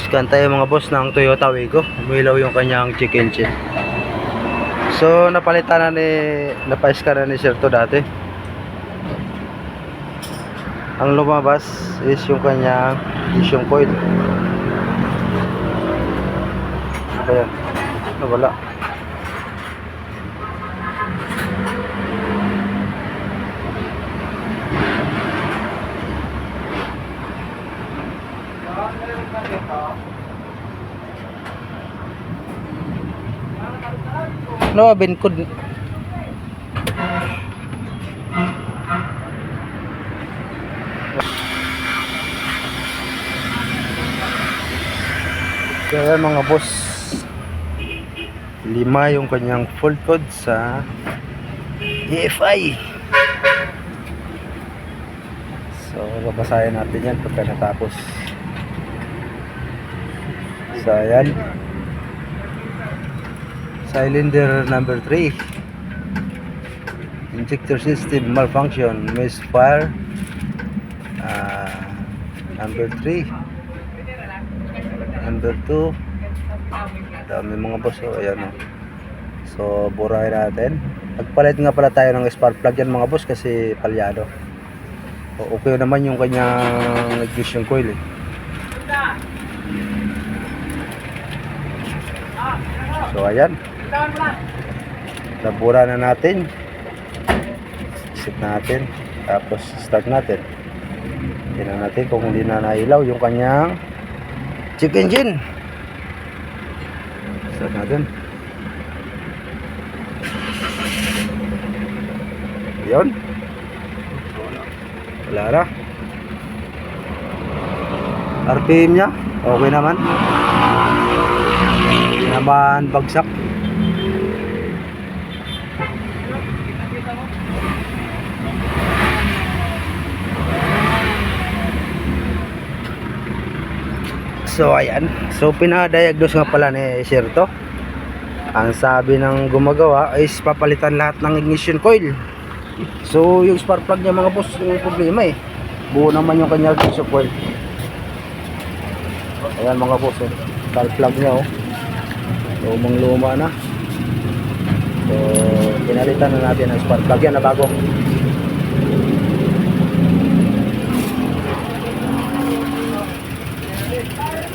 Scan tayo mga boss ng Toyota Wigo. Umilaw yung kanyang check engine. So napalitan na napa-scan na ni Sir to dati. Ang lumabas is yung kanyang ignition coil. Ano ba yan? Nawala. No, binkod. Kaya mga boss, 5 yung kanyang fault code sa EFI. So babasahin natin yan pagka natapos. So ayan, cylinder number 3, injector system malfunction, misfire. Number 3, number 2, dami mga boss. So ayan o. So burahin natin. Nagpalit nga pala tayo ng spark plug yan mga boss kasi palyado. So, okay naman yung kanyang ignition coil eh. So ayan, nabura na natin. Set natin, tapos start natin. Tingnan natin kung hindi na nailaw yung kanyang check engine. Start natin. Yun, wala na. RPM nya okay naman. Hindi naman bagsak. So ayan, so pinadiagnose nga pala ni Sir to. Ang sabi ng gumagawa is papalitan lahat ng ignition coil. So yung spark plug niya mga boss yung problema eh. Buo naman yung kanyang ignition coil. Ayan mga boss eh, spark plug niya oh, lumang luma na. So pinalitan na natin ang spark plug yan na bago.